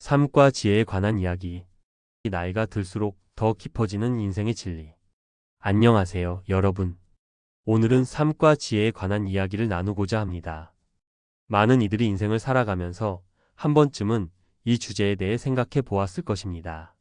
삶과 지혜에 관한 이야기. 나이가 들수록 더 깊어지는 인생의 진리. 안녕하세요, 여러분. 오늘은 삶과 지혜에 관한 이야기를 나누고자 합니다. 많은 이들이 인생을 살아가면서 한 번쯤은 이 주제에 대해 생각해 보았을 것입니다.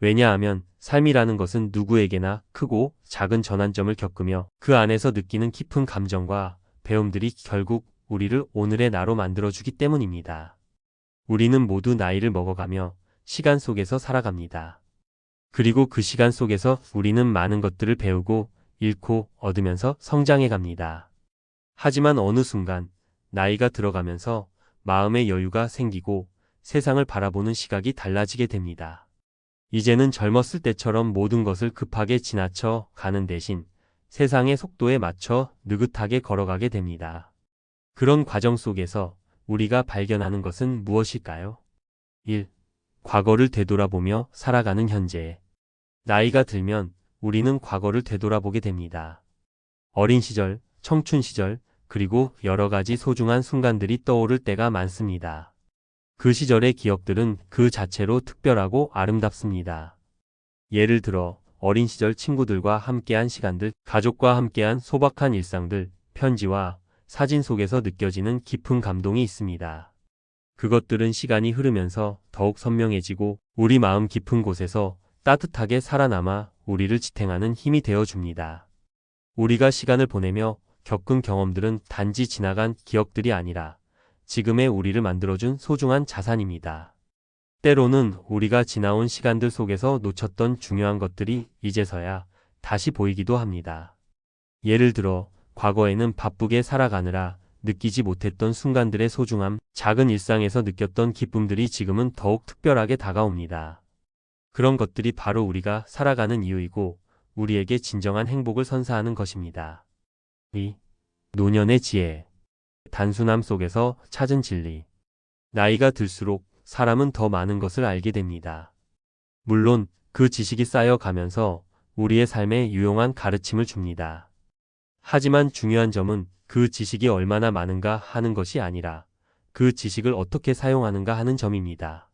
왜냐하면 삶이라는 것은 누구에게나 크고 작은 전환점을 겪으며 그 안에서 느끼는 깊은 감정과 배움들이 결국 우리를 오늘의 나로 만들어주기 때문입니다. 우리는 모두 나이를 먹어가며 시간 속에서 살아갑니다. 그리고 그 시간 속에서 우리는 많은 것들을 배우고 잃고 얻으면서 성장해 갑니다. 하지만 어느 순간 나이가 들어가면서 마음의 여유가 생기고 세상을 바라보는 시각이 달라지게 됩니다. 이제는 젊었을 때처럼 모든 것을 급하게 지나쳐 가는 대신 세상의 속도에 맞춰 느긋하게 걸어가게 됩니다. 그런 과정 속에서 우리가 발견하는 것은 무엇일까요? 1. 과거를 되돌아보며 살아가는 현재. 나이가 들면 우리는 과거를 되돌아보게 됩니다. 어린 시절, 청춘 시절, 그리고 여러 가지 소중한 순간들이 떠오를 때가 많습니다. 그 시절의 기억들은 그 자체로 특별하고 아름답습니다. 예를 들어 어린 시절 친구들과 함께한 시간들, 가족과 함께한 소박한 일상들, 편지와 사진 속에서 느껴지는 깊은 감동이 있습니다. 그것들은 시간이 흐르면서 더욱 선명해지고 우리 마음 깊은 곳에서 따뜻하게 살아남아 우리를 지탱하는 힘이 되어줍니다. 우리가 시간을 보내며 겪은 경험들은 단지 지나간 기억들이 아니라 지금의 우리를 만들어준 소중한 자산입니다. 때로는 우리가 지나온 시간들 속에서 놓쳤던 중요한 것들이 이제서야 다시 보이기도 합니다. 예를 들어 과거에는 바쁘게 살아가느라 느끼지 못했던 순간들의 소중함, 작은 일상에서 느꼈던 기쁨들이 지금은 더욱 특별하게 다가옵니다. 그런 것들이 바로 우리가 살아가는 이유이고 우리에게 진정한 행복을 선사하는 것입니다. 2. 노년의 지혜. 단순함 속에서 찾은 진리. 나이가 들수록 사람은 더 많은 것을 알게 됩니다. 물론 그 지식이 쌓여가면서 우리의 삶에 유용한 가르침을 줍니다. 하지만 중요한 점은 그 지식이 얼마나 많은가 하는 것이 아니라 그 지식을 어떻게 사용하는가 하는 점입니다.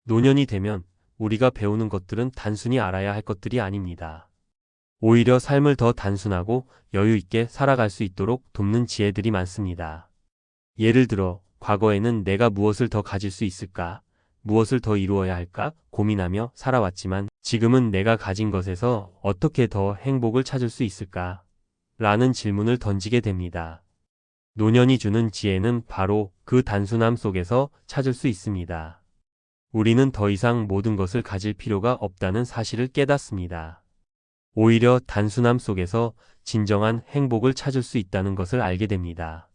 노년이 되면 우리가 배우는 것들은 단순히 알아야 할 것들이 아닙니다. 오히려 삶을 더 단순하고 여유 있게 살아갈 수 있도록 돕는 지혜들이 많습니다. 예를 들어 과거에는 내가 무엇을 더 가질 수 있을까, 무엇을 더 이루어야 할까 고민하며 살아왔지만 지금은 내가 가진 것에서 어떻게 더 행복을 찾을 수 있을까? 라는 질문을 던지게 됩니다. 노년이 주는 지혜는 바로 그 단순함 속에서 찾을 수 있습니다. 우리는 더 이상 모든 것을 가질 필요가 없다는 사실을 깨닫습니다. 오히려 단순함 속에서 진정한 행복을 찾을 수 있다는 것을 알게 됩니다.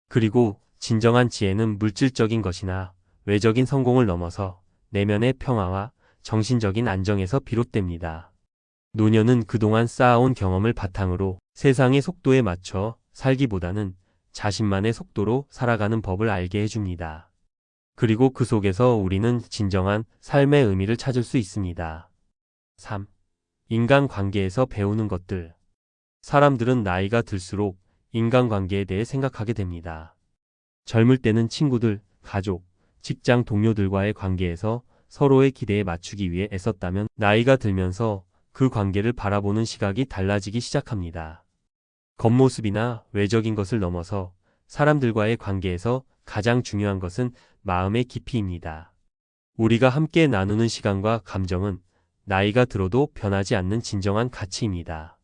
그리고 진정한 지혜는 물질적인 것이나 외적인 성공을 넘어서 내면의 평화와 정신적인 안정에서 비롯됩니다. 노년은 그동안 쌓아온 경험을 바탕으로 세상의 속도에 맞춰 살기보다는 자신만의 속도로 살아가는 법을 알게 해줍니다. 그리고 그 속에서 우리는 진정한 삶의 의미를 찾을 수 있습니다. 3. 인간관계에서 배우는 것들. 사람들은 나이가 들수록 인간관계에 대해 생각하게 됩니다. 젊을 때는 친구들, 가족, 직장 동료들과의 관계에서 서로의 기대에 맞추기 위해 애썼다면 나이가 들면서 그 관계를 바라보는 시각이 달라지기 시작합니다. 겉모습이나 외적인 것을 넘어서 사람들과의 관계에서 가장 중요한 것은 마음의 깊이입니다. 우리가 함께 나누는 시간과 감정은 나이가 들어도 변하지 않는 진정한 가치입니다.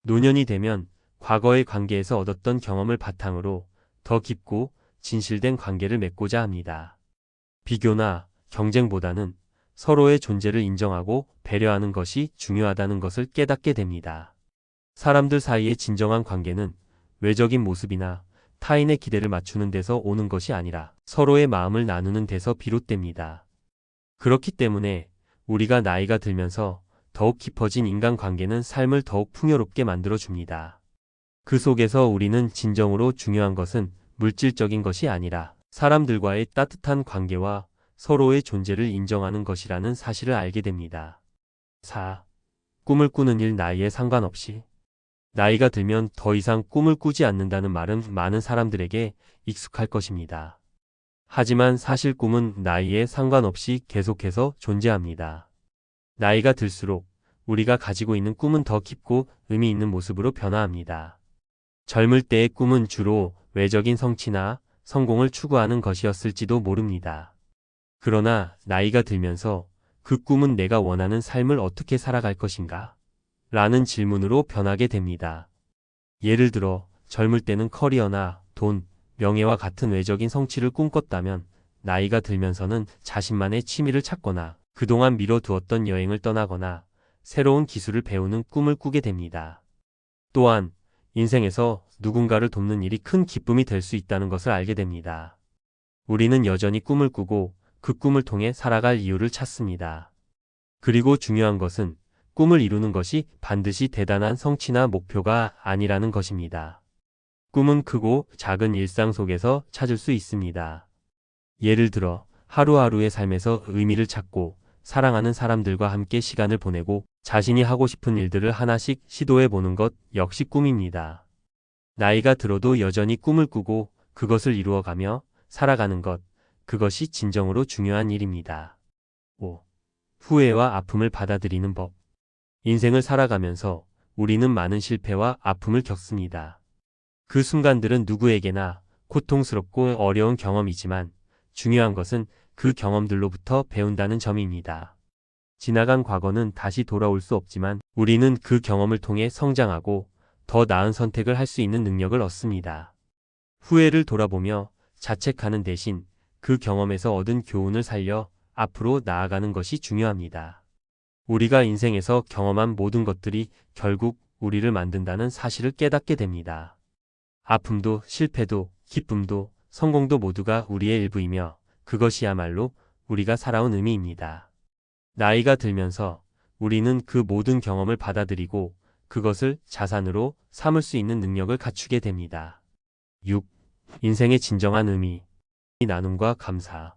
노년이 되면 과거의 관계에서 얻었던 경험을 바탕으로 더 깊고 진실된 관계를 맺고자 합니다. 비교나 경쟁보다는 서로의 존재를 인정하고 배려하는 것이 중요하다는 것을 깨닫게 됩니다. 사람들 사이의 진정한 관계는 외적인 모습이나 타인의 기대를 맞추는 데서 오는 것이 아니라 서로의 마음을 나누는 데서 비롯됩니다. 그렇기 때문에 우리가 나이가 들면서 더욱 깊어진 인간관계는 삶을 더욱 풍요롭게 만들어줍니다. 그 속에서 우리는 진정으로 중요한 것은 물질적인 것이 아니라 사람들과의 따뜻한 관계와 서로의 존재를 인정하는 것이라는 사실을 알게 됩니다. 4. 꿈을 꾸는 일 나이에 상관없이. 나이가 들면 더 이상 꿈을 꾸지 않는다는 말은 많은 사람들에게 익숙할 것입니다. 하지만 사실 꿈은 나이에 상관없이 계속해서 존재합니다. 나이가 들수록 우리가 가지고 있는 꿈은 더 깊고 의미 있는 모습으로 변화합니다. 젊을 때의 꿈은 주로 외적인 성취나 성공을 추구하는 것이었을지도 모릅니다. 그러나 나이가 들면서 그 꿈은 내가 원하는 삶을 어떻게 살아갈 것인가? 라는 질문으로 변하게 됩니다. 예를 들어 젊을 때는 커리어나 돈, 명예와 같은 외적인 성취를 꿈꿨다면 나이가 들면서는 자신만의 취미를 찾거나 그동안 미뤄두었던 여행을 떠나거나 새로운 기술을 배우는 꿈을 꾸게 됩니다. 또한 인생에서 누군가를 돕는 일이 큰 기쁨이 될 수 있다는 것을 알게 됩니다. 우리는 여전히 꿈을 꾸고 그 꿈을 통해 살아갈 이유를 찾습니다. 그리고 중요한 것은 꿈을 이루는 것이 반드시 대단한 성취나 목표가 아니라는 것입니다. 꿈은 크고 작은 일상 속에서 찾을 수 있습니다. 예를 들어 하루하루의 삶에서 의미를 찾고 사랑하는 사람들과 함께 시간을 보내고 자신이 하고 싶은 일들을 하나씩 시도해 보는 것 역시 꿈입니다. 나이가 들어도 여전히 꿈을 꾸고 그것을 이루어가며 살아가는 것, 그것이 진정으로 중요한 일입니다. 5. 후회와 아픔을 받아들이는 법. 인생을 살아가면서 우리는 많은 실패와 아픔을 겪습니다. 그 순간들은 누구에게나 고통스럽고 어려운 경험이지만 중요한 것은 그 경험들로부터 배운다는 점입니다. 지나간 과거는 다시 돌아올 수 없지만 우리는 그 경험을 통해 성장하고 더 나은 선택을 할 수 있는 능력을 얻습니다. 후회를 돌아보며 자책하는 대신 그 경험에서 얻은 교훈을 살려 앞으로 나아가는 것이 중요합니다. 우리가 인생에서 경험한 모든 것들이 결국 우리를 만든다는 사실을 깨닫게 됩니다. 아픔도 실패도 기쁨도 성공도 모두가 우리의 일부이며 그것이야말로 우리가 살아온 의미입니다. 나이가 들면서 우리는 그 모든 경험을 받아들이고 그것을 자산으로 삼을 수 있는 능력을 갖추게 됩니다. 6. 인생의 진정한 의미. 나눔과 감사.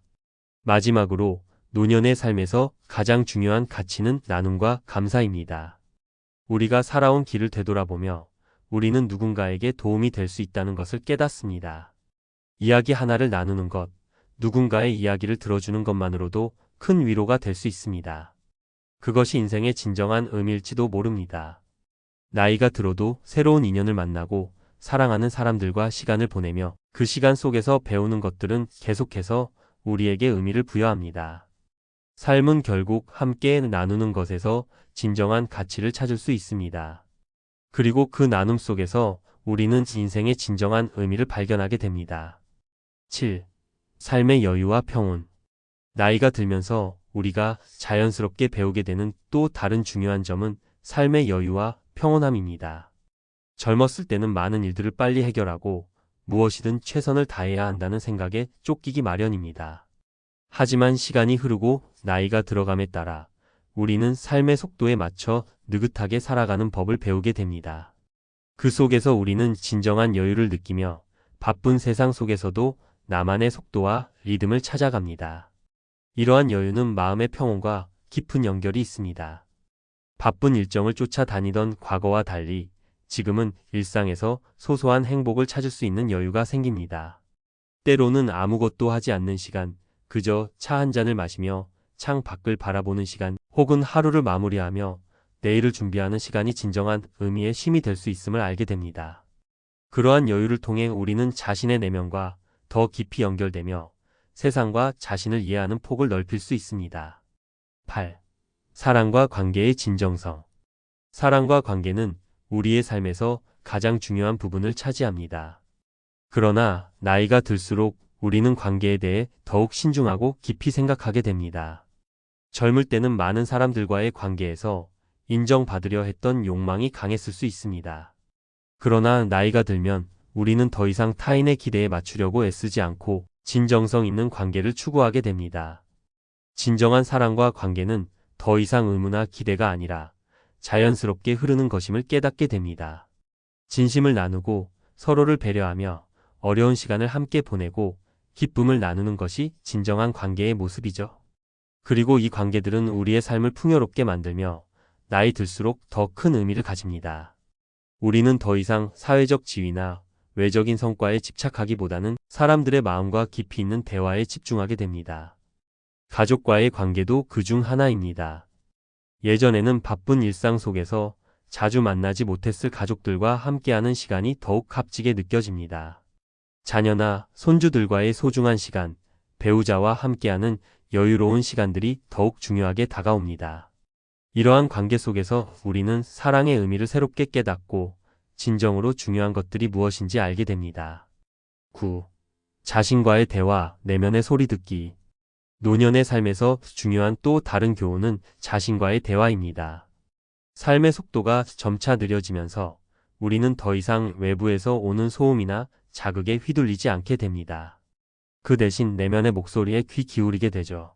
마지막으로 노년의 삶에서 가장 중요한 가치는 나눔과 감사입니다. 우리가 살아온 길을 되돌아보며 우리는 누군가에게 도움이 될 수 있다는 것을 깨닫습니다. 이야기 하나를 나누는 것, 누군가의 이야기를 들어주는 것만으로도 큰 위로가 될 수 있습니다. 그것이 인생의 진정한 의미일지도 모릅니다. 나이가 들어도 새로운 인연을 만나고 사랑하는 사람들과 시간을 보내며 그 시간 속에서 배우는 것들은 계속해서 우리에게 의미를 부여합니다. 삶은 결국 함께 나누는 것에서 진정한 가치를 찾을 수 있습니다. 그리고 그 나눔 속에서 우리는 인생의 진정한 의미를 발견하게 됩니다. 7. 삶의 여유와 평온. 나이가 들면서 우리가 자연스럽게 배우게 되는 또 다른 중요한 점은 삶의 여유와 평온함입니다. 젊었을 때는 많은 일들을 빨리 해결하고 무엇이든 최선을 다해야 한다는 생각에 쫓기기 마련입니다. 하지만 시간이 흐르고 나이가 들어감에 따라 우리는 삶의 속도에 맞춰 느긋하게 살아가는 법을 배우게 됩니다. 그 속에서 우리는 진정한 여유를 느끼며 바쁜 세상 속에서도 나만의 속도와 리듬을 찾아갑니다. 이러한 여유는 마음의 평온과 깊은 연결이 있습니다. 바쁜 일정을 쫓아다니던 과거와 달리 지금은 일상에서 소소한 행복을 찾을 수 있는 여유가 생깁니다. 때로는 아무것도 하지 않는 시간, 그저 차 한 잔을 마시며 창 밖을 바라보는 시간, 혹은 하루를 마무리하며 내일을 준비하는 시간이 진정한 의미의 쉼이 될 수 있음을 알게 됩니다. 그러한 여유를 통해 우리는 자신의 내면과 더 깊이 연결되며 세상과 자신을 이해하는 폭을 넓힐 수 있습니다. 8. 사랑과 관계의 진정성. 사랑과 관계는 우리의 삶에서 가장 중요한 부분을 차지합니다. 그러나 나이가 들수록 우리는 관계에 대해 더욱 신중하고 깊이 생각하게 됩니다. 젊을 때는 많은 사람들과의 관계에서 인정받으려 했던 욕망이 강했을 수 있습니다. 그러나 나이가 들면 우리는 더 이상 타인의 기대에 맞추려고 애쓰지 않고 진정성 있는 관계를 추구하게 됩니다. 진정한 사랑과 관계는 더 이상 의무나 기대가 아니라 자연스럽게 흐르는 것임을 깨닫게 됩니다. 진심을 나누고 서로를 배려하며 어려운 시간을 함께 보내고 기쁨을 나누는 것이 진정한 관계의 모습이죠. 그리고 이 관계들은 우리의 삶을 풍요롭게 만들며 나이 들수록 더 큰 의미를 가집니다. 우리는 더 이상 사회적 지위나 외적인 성과에 집착하기보다는 사람들의 마음과 깊이 있는 대화에 집중하게 됩니다. 가족과의 관계도 그중 하나입니다. 예전에는 바쁜 일상 속에서 자주 만나지 못했을 가족들과 함께하는 시간이 더욱 값지게 느껴집니다. 자녀나 손주들과의 소중한 시간, 배우자와 함께하는 여유로운 시간들이 더욱 중요하게 다가옵니다. 이러한 관계 속에서 우리는 사랑의 의미를 새롭게 깨닫고 진정으로 중요한 것들이 무엇인지 알게 됩니다. 9. 자신과의 대화, 내면의 소리 듣기. 노년의 삶에서 중요한 또 다른 교훈은 자신과의 대화입니다. 삶의 속도가 점차 느려지면서 우리는 더 이상 외부에서 오는 소음이나 자극에 휘둘리지 않게 됩니다. 그 대신 내면의 목소리에 귀 기울이게 되죠.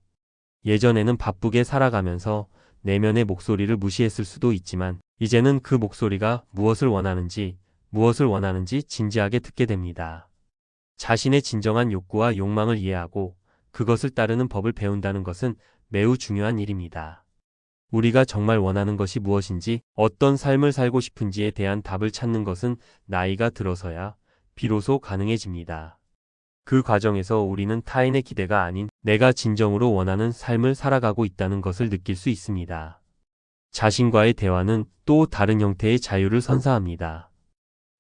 예전에는 바쁘게 살아가면서 내면의 목소리를 무시했을 수도 있지만 이제는 그 목소리가 무엇을 원하는지 진지하게 듣게 됩니다. 자신의 진정한 욕구와 욕망을 이해하고 그것을 따르는 법을 배운다는 것은 매우 중요한 일입니다. 우리가 정말 원하는 것이 무엇인지, 어떤 삶을 살고 싶은지에 대한 답을 찾는 것은 나이가 들어서야 비로소 가능해집니다. 그 과정에서 우리는 타인의 기대가 아닌 내가 진정으로 원하는 삶을 살아가고 있다는 것을 느낄 수 있습니다. 자신과의 대화는 또 다른 형태의 자유를 선사합니다.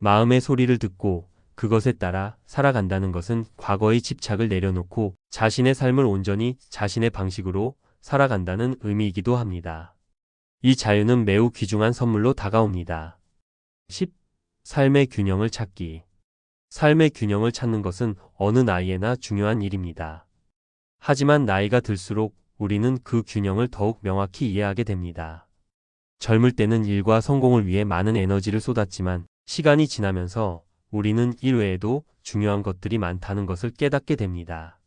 마음의 소리를 듣고 그것에 따라 살아간다는 것은 과거의 집착을 내려놓고 자신의 삶을 온전히 자신의 방식으로 살아간다는 의미이기도 합니다. 이 자유는 매우 귀중한 선물로 다가옵니다. 10. 삶의 균형을 찾기. 삶의 균형을 찾는 것은 어느 나이에나 중요한 일입니다. 하지만 나이가 들수록 우리는 그 균형을 더욱 명확히 이해하게 됩니다. 젊을 때는 일과 성공을 위해 많은 에너지를 쏟았지만 시간이 지나면서 우리는 일 외에도 중요한 것들이 많다는 것을 깨닫게 됩니다.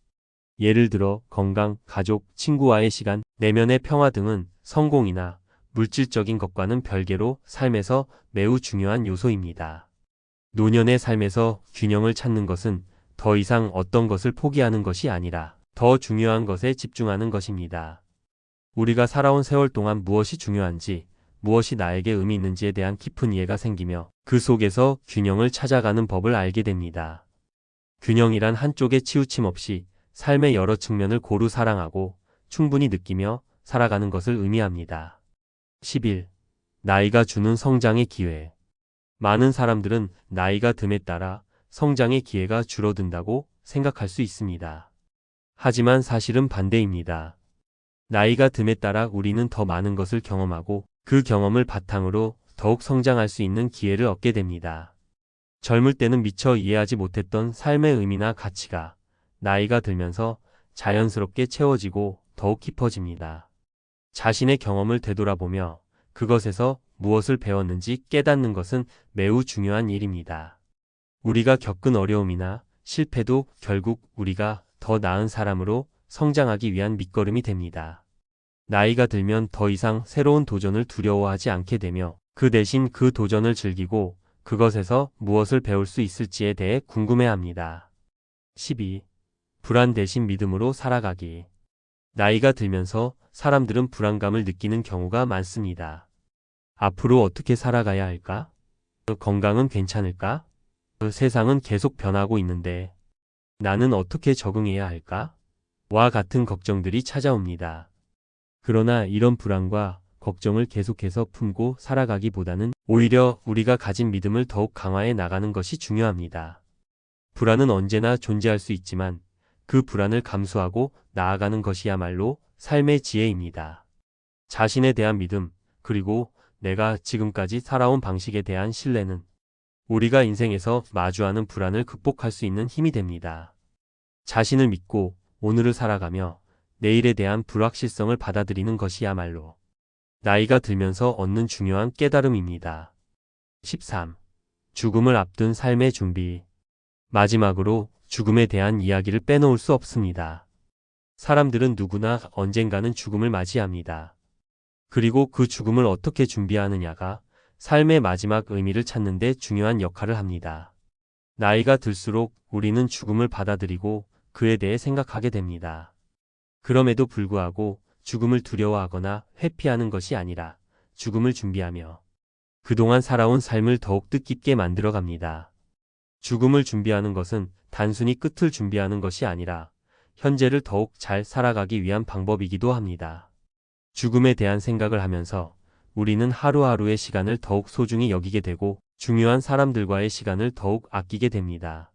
예를 들어 건강, 가족, 친구와의 시간, 내면의 평화 등은 성공이나 물질적인 것과는 별개로 삶에서 매우 중요한 요소입니다. 노년의 삶에서 균형을 찾는 것은 더 이상 어떤 것을 포기하는 것이 아니라 더 중요한 것에 집중하는 것입니다. 우리가 살아온 세월 동안 무엇이 중요한지, 무엇이 나에게 의미 있는지에 대한 깊은 이해가 생기며 그 속에서 균형을 찾아가는 법을 알게 됩니다. 균형이란 한쪽에 치우침 없이 삶의 여러 측면을 고루 사랑하고 충분히 느끼며 살아가는 것을 의미합니다. 11. 나이가 주는 성장의 기회. 많은 사람들은 나이가 듦에 따라 성장의 기회가 줄어든다고 생각할 수 있습니다. 하지만 사실은 반대입니다. 나이가 듦에 따라 우리는 더 많은 것을 경험하고 그 경험을 바탕으로 더욱 성장할 수 있는 기회를 얻게 됩니다. 젊을 때는 미처 이해하지 못했던 삶의 의미나 가치가 나이가 들면서 자연스럽게 채워지고 더욱 깊어집니다. 자신의 경험을 되돌아보며 그것에서 무엇을 배웠는지 깨닫는 것은 매우 중요한 일입니다. 우리가 겪은 어려움이나 실패도 결국 우리가 더 나은 사람으로 성장하기 위한 밑거름이 됩니다. 나이가 들면 더 이상 새로운 도전을 두려워하지 않게 되며 그 대신 그 도전을 즐기고 그것에서 무엇을 배울 수 있을지에 대해 궁금해합니다. 12. 불안 대신 믿음으로 살아가기. 나이가 들면서 사람들은 불안감을 느끼는 경우가 많습니다. 앞으로 어떻게 살아가야 할까? 건강은 괜찮을까? 세상은 계속 변하고 있는데 나는 어떻게 적응해야 할까? 와 같은 걱정들이 찾아옵니다. 그러나 이런 불안과 걱정을 계속해서 품고 살아가기보다는 오히려 우리가 가진 믿음을 더욱 강화해 나가는 것이 중요합니다. 불안은 언제나 존재할 수 있지만 그 불안을 감수하고 나아가는 것이야말로 삶의 지혜입니다. 자신에 대한 믿음, 그리고 내가 지금까지 살아온 방식에 대한 신뢰는 우리가 인생에서 마주하는 불안을 극복할 수 있는 힘이 됩니다. 자신을 믿고 오늘을 살아가며 내일에 대한 불확실성을 받아들이는 것이야말로 나이가 들면서 얻는 중요한 깨달음입니다. 13. 죽음을 앞둔 삶의 준비. 마지막으로 죽음에 대한 이야기를 빼놓을 수 없습니다. 사람들은 누구나 언젠가는 죽음을 맞이합니다. 그리고 그 죽음을 어떻게 준비하느냐가 삶의 마지막 의미를 찾는 데 중요한 역할을 합니다. 나이가 들수록 우리는 죽음을 받아들이고 그에 대해 생각하게 됩니다. 그럼에도 불구하고 죽음을 두려워하거나 회피하는 것이 아니라 죽음을 준비하며 그동안 살아온 삶을 더욱 뜻깊게 만들어 갑니다. 죽음을 준비하는 것은 단순히 끝을 준비하는 것이 아니라 현재를 더욱 잘 살아가기 위한 방법이기도 합니다. 죽음에 대한 생각을 하면서 우리는 하루하루의 시간을 더욱 소중히 여기게 되고 중요한 사람들과의 시간을 더욱 아끼게 됩니다.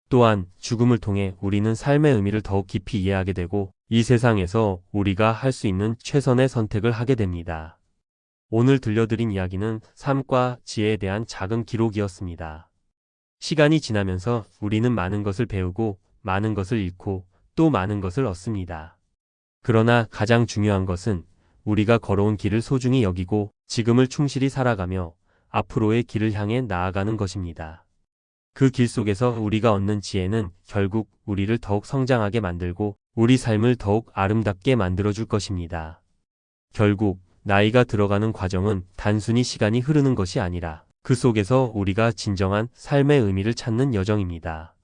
또한 죽음을 통해 우리는 삶의 의미를 더욱 깊이 이해하게 되고 이 세상에서 우리가 할 수 있는 최선의 선택을 하게 됩니다. 오늘 들려드린 이야기는 삶과 지혜에 대한 작은 기록이었습니다. 시간이 지나면서 우리는 많은 것을 배우고 많은 것을 잃고 또 많은 것을 얻습니다. 그러나 가장 중요한 것은 우리가 걸어온 길을 소중히 여기고 지금을 충실히 살아가며 앞으로의 길을 향해 나아가는 것입니다. 그 길 속에서 우리가 얻는 지혜는 결국 우리를 더욱 성장하게 만들고 우리 삶을 더욱 아름답게 만들어줄 것입니다. 결국 나이가 들어가는 과정은 단순히 시간이 흐르는 것이 아니라 그 속에서 우리가 진정한 삶의 의미를 찾는 여정입니다.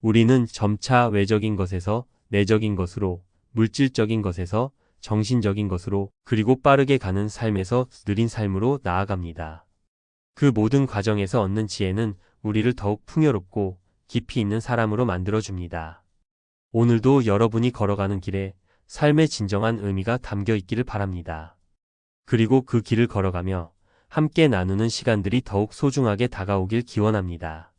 우리는 점차 외적인 것에서 내적인 것으로, 물질적인 것에서 정신적인 것으로, 그리고 빠르게 가는 삶에서 느린 삶으로 나아갑니다. 그 모든 과정에서 얻는 지혜는 우리를 더욱 풍요롭고 깊이 있는 사람으로 만들어줍니다. 오늘도 여러분이 걸어가는 길에 삶의 진정한 의미가 담겨 있기를 바랍니다. 그리고 그 길을 걸어가며 함께 나누는 시간들이 더욱 소중하게 다가오길 기원합니다.